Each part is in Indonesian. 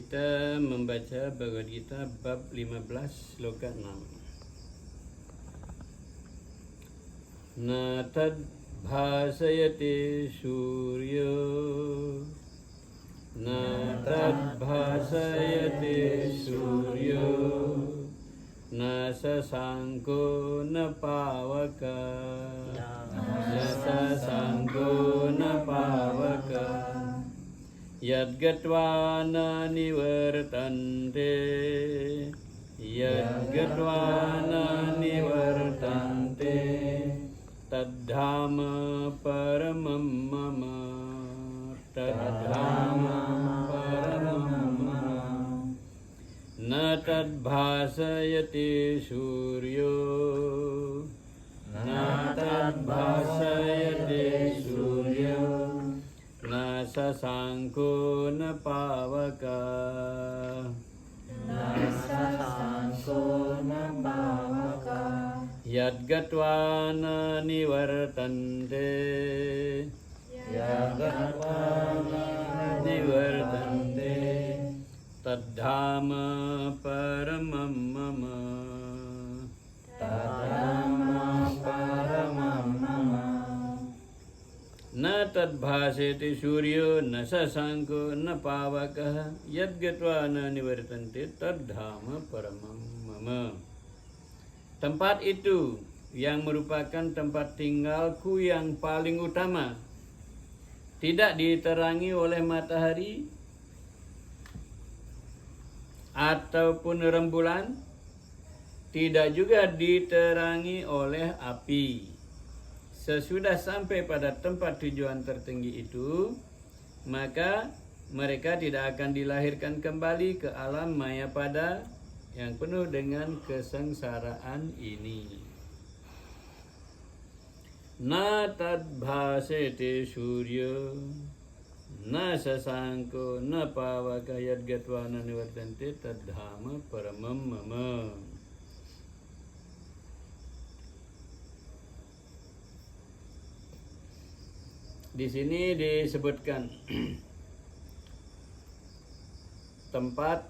Kita membaca Bhagavad Gita bab 15 sloka 6. Na tad bhasayate suryo na tad bhasayate suryo na sasanko na pavaka na sasanko na pavaka yadgatva na nivartante yadgatva na nivartante tadhama paramam mama tadhama paramam mama na tadbhasayate suryo na tadbhasayate suryo na sasanko na pavaka na sasanko na pavaka yadgatva na nivartante yadgatva na nivartante tadhama paramam mama tadhama paramam mama na tadbhasete suryo na sasanko na pavaka yadgatva na nivartante tadhama paramam mama. Tempat itu yang merupakan tempat tinggalku yang paling utama, tidak diterangi oleh matahari ataupun rembulan, tidak juga diterangi oleh api. Sesudah sampai pada tempat tujuan tertinggi itu, maka mereka tidak akan dilahirkan kembali ke alam maya pada yang penuh dengan kesengsaraan ini. Na tadbhasete suryo na sasanko na pavaka yadgatva na nivartante tadhama paramam mama. Di sini disebutkan tempat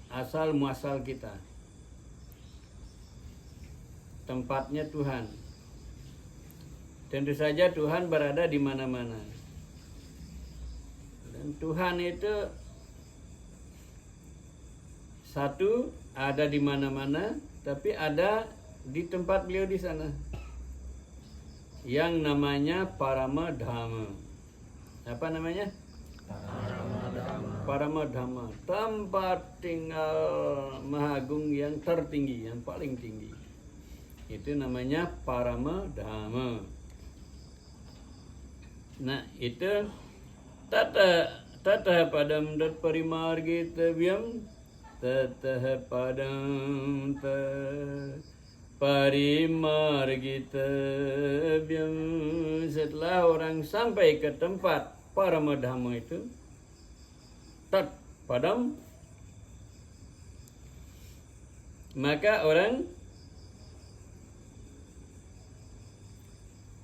asal muasal kita. Tempatnya Tuhan. Tentu saja Tuhan berada di mana-mana. Dan Tuhan itu satu, ada di mana-mana, tapi ada di tempat beliau di sana, yang namanya Paramadhamma. Apa namanya? Paramadhamma, tempat tinggal Maha Agung yang tertinggi, yang paling tinggi. Itu namanya Paramadhamma. Nah, itu tata padam dat parimargitavyam tata padam parimargitavyam. Setelah orang sampai ke tempat Paramadhamma itu, tat padam, maka orang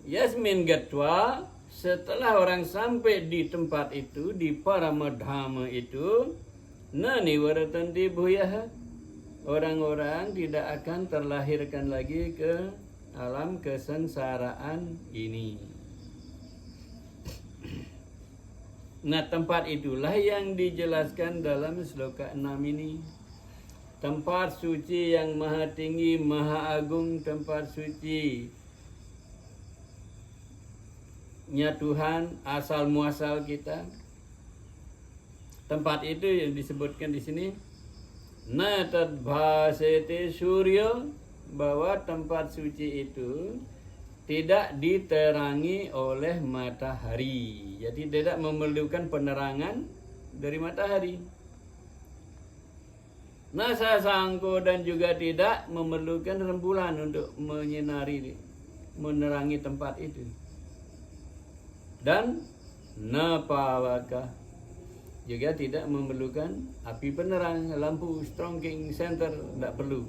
yasmin gatwa, setelah orang sampai di tempat itu, di Paramadhamma itu, na nivartanti bhuyaha, orang-orang tidak akan terlahirkan lagi ke alam kesengsaraan ini. Nah, tempat itulah yang dijelaskan dalam sloka 6 ini. Tempat suci yang maha tinggi, maha agung, tempat suci nya Tuhan, asal muasal kita. Tempat itu yang disebutkan di sini. Na tadbhasete suryo, bahwa tempat suci itu tidak diterangi oleh matahari. Jadi tidak memerlukan penerangan dari matahari. Nasa sangko, dan juga tidak memerlukan rembulan untuk menyinari, menerangi tempat itu. Dan napawaka, juga tidak memerlukan api penerang, lampu strongking center, tidak perlu.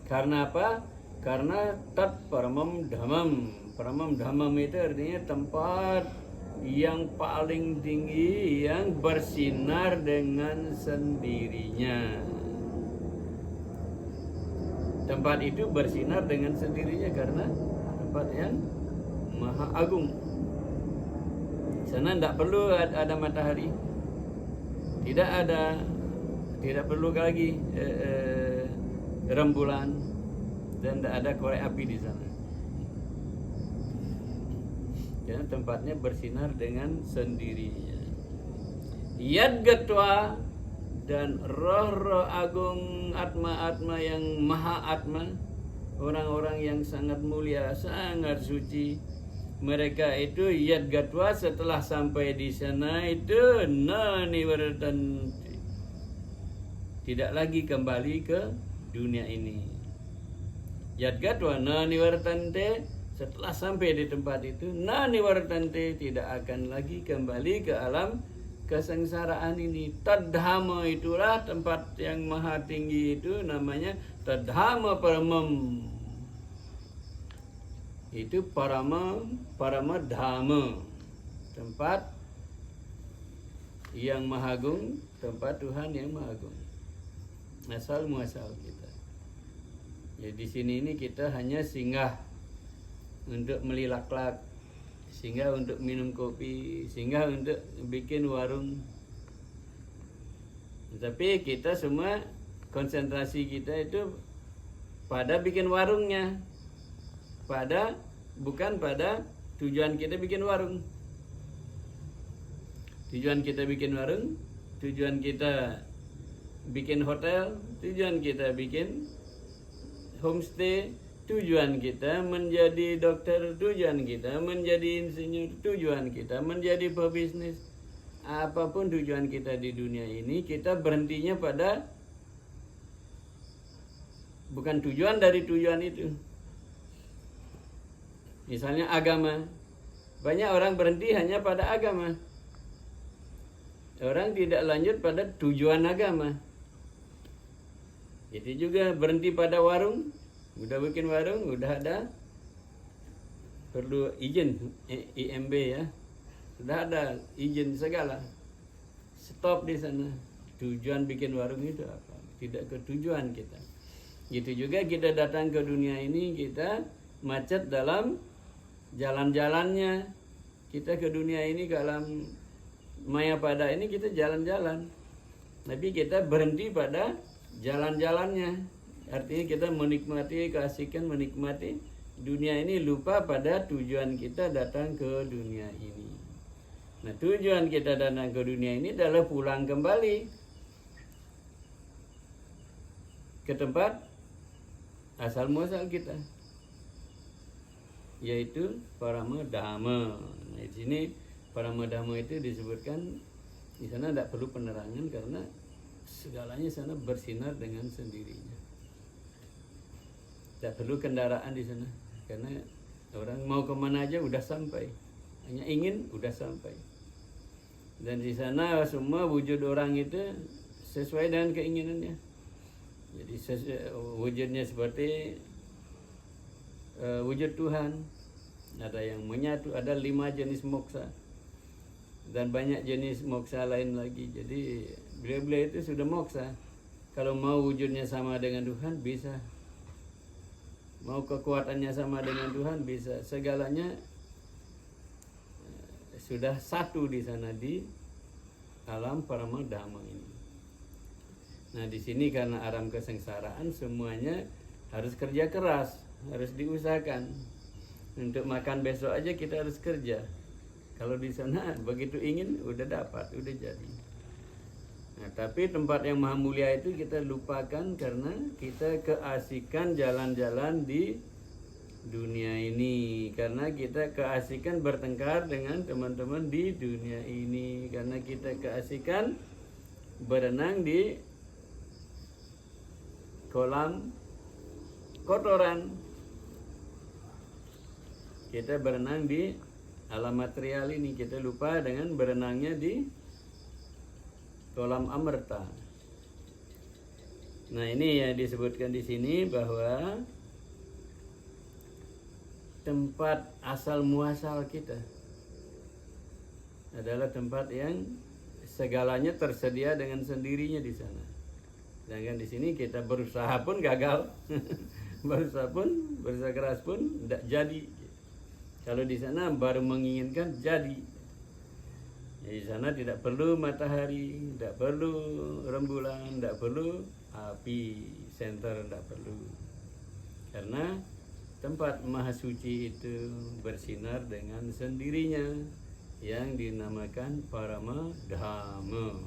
Karena apa? Karena tat paramam dhammam. Paramam dhammam itu artinya tempat yang paling tinggi yang bersinar dengan sendirinya. Tempat itu bersinar dengan sendirinya karena tempat yang maha agung. Sana tidak perlu ada matahari, tidak perlu lagi rembulan, dan tidak ada korek api di sana. Karena tempatnya bersinar dengan sendirinya. Yad Gatwa, dan roh-roh agung, atma-atma yang maha atma, orang-orang yang sangat mulia, sangat suci, mereka itu Yad Gatwa, setelah sampai di sana itu nanivartanti, tidak lagi kembali ke dunia ini. Yad Gatwa nanivartante, setelah sampai di tempat itu nanivartante, tidak akan lagi kembali ke alam kesengsaraan ini. Tadhama, itulah tempat yang maha tinggi itu namanya Tadhama Paramam. Itu parama dhamma, tempat yang maha agung, tempat Tuhan yang maha agung, asal muasal kita. Ya, di sini ini kita hanya singgah untuk melilaklak, singgah untuk minum kopi, singgah untuk bikin warung. Tapi kita semua konsentrasi kita itu pada bikin warungnya, bukan pada tujuan kita bikin warung. Tujuan kita bikin warung, tujuan kita bikin hotel, tujuan kita bikin homestay, tujuan kita menjadi dokter, tujuan kita menjadi insinyur, tujuan kita menjadi pebisnis. Apapun tujuan kita di dunia ini, kita berhentinya pada bukan tujuan dari tujuan itu. Misalnya agama, banyak orang berhenti hanya pada agama. Orang tidak lanjut pada tujuan agama. Itu juga berhenti pada warung. Udah bikin warung, udah ada, perlu izin IMB ya, sudah ada izin segala. Stop di sana. Tujuan bikin warung itu apa? Tidak ke tujuan kita. Gitu juga kita datang ke dunia ini, kita macet dalam jalan-jalannya. Kita ke dunia ini, ke alam maya pada ini kita jalan-jalan, tapi kita berhenti pada jalan-jalannya. Artinya kita menikmati keasikan, menikmati dunia ini, lupa pada tujuan kita datang ke dunia ini. Nah, tujuan kita datang ke dunia ini adalah pulang kembali ke tempat asal muasal kita, yaitu Parama Dhamma. Nah, di sini Parama Dhamma itu disebutkan di sana tidak perlu penerangan karena segalanya sana bersinar dengan sendirinya. Tidak perlu kendaraan di sana karena orang mau kemana aja udah sampai, hanya ingin udah sampai. Dan di sana semua wujud orang itu sesuai dengan keinginannya. Jadi wujudnya seperti wujud Tuhan. Ada yang menyatu, ada 5 jenis moksa dan banyak jenis moksa lain lagi. Jadi beliau-beliau itu sudah moksa. Kalau mau wujudnya sama dengan Tuhan bisa, mau kekuatannya sama dengan Tuhan bisa. Segalanya sudah satu di sana di alam Parama Dhamma ini. Nah, di sini karena alam kesengsaraan semuanya harus kerja keras, harus diusahakan. Untuk makan besok aja kita harus kerja. Kalau di sana begitu ingin udah dapat, udah jadi. Nah, tapi tempat yang maha mulia itu kita lupakan karena kita keasikan jalan-jalan di dunia ini. Karena kita keasikan bertengkar dengan teman-teman di dunia ini. Karena kita keasikan berenang di kolam kotoran. Kita berenang di alam material ini, kita lupa dengan berenangnya di kolam amerta. Nah, ini yang disebutkan di sini bahwa tempat asal muasal kita adalah tempat yang segalanya tersedia dengan sendirinya di sana. Sedangkan di sini kita berusaha pun gagal, berusaha keras pun tidak jadi. Kalau di sana baru menginginkan jadi. Di sana tidak perlu matahari, tidak perlu rembulan, tidak perlu api senter, tidak perlu. Karena tempat maha suci itu bersinar dengan sendirinya yang dinamakan Parama Dhamma.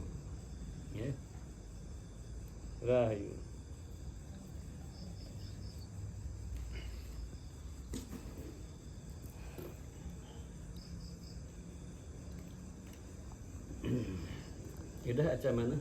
Ya. Rahayu. Udah aca mana?